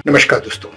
नमस्कार दोस्तों,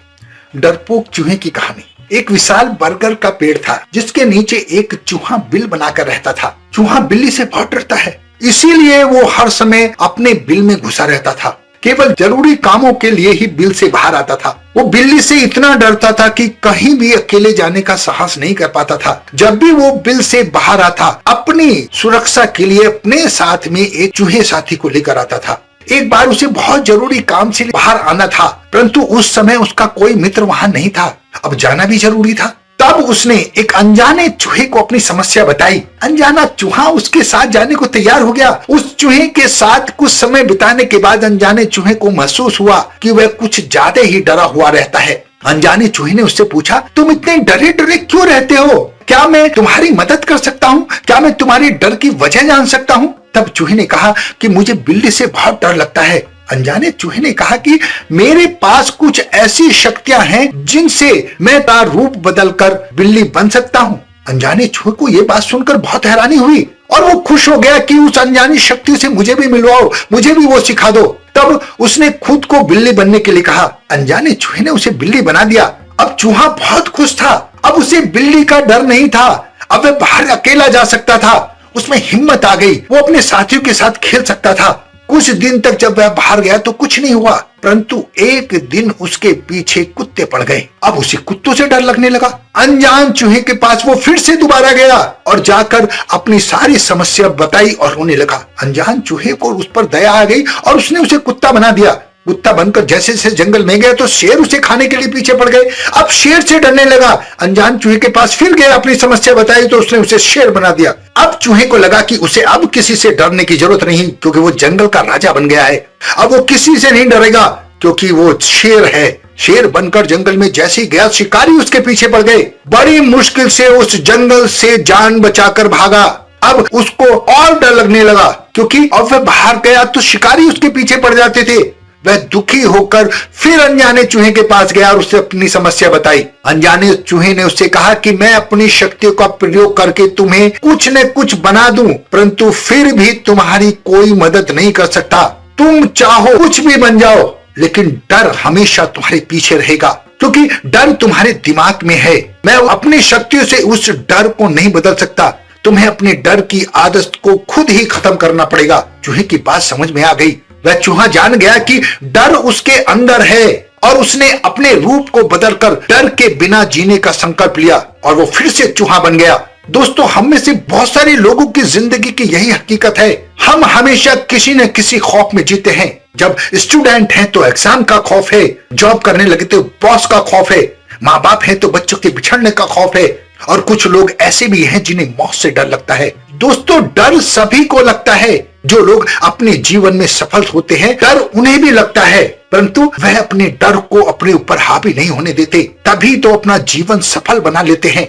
डरपोक चूहे की कहानी। एक विशाल बरगद का पेड़ था जिसके नीचे एक चूहा बिल बनाकर रहता था। चूहा बिल्ली से बहुत डरता है, इसीलिए वो हर समय अपने बिल में घुसा रहता था। केवल जरूरी कामों के लिए ही बिल से बाहर आता था। वो बिल्ली से इतना डरता था कि कहीं भी अकेले जाने का साहस नहीं कर पाता था। जब भी वो बिल से बाहर आता, अपनी सुरक्षा के लिए अपने साथ में एक चूहे साथी को लेकर आता था। एक बार उसे बहुत जरूरी काम से बाहर आना था, परंतु उस समय उसका कोई मित्र वहां नहीं था। अब जाना भी जरूरी था। तब उसने एक अनजाने चूहे को अपनी समस्या बताई। अनजाना चूहा उसके साथ जाने को तैयार हो गया। उस चूहे के साथ कुछ समय बिताने के बाद अनजाने चूहे को महसूस हुआ कि वह कुछ ज्यादा ही डरा हुआ रहता है। अनजाने चूहे ने उससे पूछा, तुम इतने डरे डरे क्यों रहते हो? क्या मैं तुम्हारी मदद कर सकता हूँ? क्या मैं तुम्हारे डर की वजह जान सकता हूँ? तब चूहे ने कहा कि मुझे बिल्ली से बहुत डर लगता है। अनजाने चूहे ने कहा कि मेरे पास कुछ ऐसी शक्तियां हैं जिनसे मैं तार रूप बदलकर बिल्ली बन सकता हूँ। अनजाने चूहे को यह बात सुनकर बहुत हैरानी हुई और वो खुश हो गया कि उस अनजानी शक्ति से मुझे भी मिलवाओ, मुझे भी वो सिखा दो। तब उसने खुद को बिल्ली बनने के लिए कहा। अनजाने चूहे ने उसे बिल्ली बना दिया। अब चूहा बहुत खुश था। अब उसे बिल्ली का डर नहीं था। अब वह बाहर अकेला जा सकता था। उसमें हिम्मत आ गई। वो अपने साथियों के साथ खेल सकता था। कुछ दिन तक जब वह बाहर गया तो कुछ नहीं हुआ, परंतु एक दिन उसके पीछे कुत्ते पड़ गए। अब उसे कुत्तों से डर लगने लगा। अनजान चूहे के पास वो फिर से दोबारा गया और जाकर अपनी सारी समस्या बताई और रोने लगा। अनजान चूहे को उस पर दया आ गई और उसने उसे कुत्ता बना दिया। कुत्ता बनकर जैसे जैसे जंगल में गया तो शेर उसे खाने के लिए पीछे पड़ गए। अब शेर से डरने लगा। अनजान चूहे के पास फिर गया, अपनी समस्या बताई तो उसने उसे शेर बना दिया। अब चूहे को लगा कि उसे अब किसी से डरने की जरूरत नहीं, क्योंकि वो जंगल का राजा बन गया है। अब वो किसी से नहीं डरेगा क्योंकि वो शेर है। शेर बनकर जंगल में जैसे ही गया, शिकारी उसके पीछे पड़ गए। बड़ी मुश्किल से उस जंगल से जान बचाकर भागा। अब उसको और डर लगने लगा, क्योंकि अब वह बाहर गया तो शिकारी उसके पीछे पड़ जाते थे। वह दुखी होकर फिर अनजाने चूहे के पास गया और उससे अपनी समस्या बताई। अनजाने चूहे ने उससे कहा कि मैं अपनी शक्तियों का प्रयोग करके तुम्हें कुछ न कुछ बना दूं, परंतु फिर भी तुम्हारी कोई मदद नहीं कर सकता। तुम चाहो कुछ भी बन जाओ, लेकिन डर हमेशा तुम्हारे पीछे रहेगा, क्योंकि डर तुम्हारे दिमाग में है। मैं अपनी शक्तियों से उस डर को नहीं बदल सकता। तुम्हें अपने डर की आदत को खुद ही खत्म करना पड़ेगा। चूहे की बात समझ में आ गई। वह चूहा जान गया कि डर उसके अंदर है और उसने अपने रूप को बदलकर डर के बिना जीने का संकल्प लिया और वो फिर से चूहा बन गया। दोस्तों, हम में से बहुत सारे लोगों की जिंदगी की यही हकीकत है। हम हमेशा किसी न किसी खौफ में जीते हैं। जब स्टूडेंट हैं तो एग्जाम का खौफ है, जॉब करने लगे तो बॉस का खौफ है, माँ बाप हैं तो बच्चों के बिछड़ने का खौफ है, और कुछ लोग ऐसे भी हैं जिन्हें मौत से डर लगता है। दोस्तों, डर सभी को लगता है। जो लोग अपने जीवन में सफल होते हैं, डर उन्हें भी लगता है, परंतु वह अपने डर को अपने ऊपर हावी नहीं होने देते, तभी तो अपना जीवन सफल बना लेते हैं।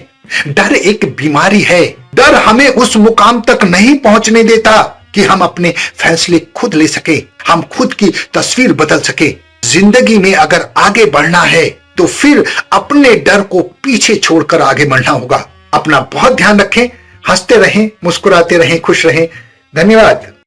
डर एक बीमारी है। डर हमें उस मुकाम तक नहीं पहुंचने देता कि हम अपने फैसले खुद ले सके, हम खुद की तस्वीर बदल सके। जिंदगी में अगर आगे बढ़ना है तो फिर अपने डर को पीछे छोड़कर आगे बढ़ना होगा। अपना बहुत ध्यान रखें, हंसते रहें, मुस्कुराते रहें, खुश रहें। धन्यवाद।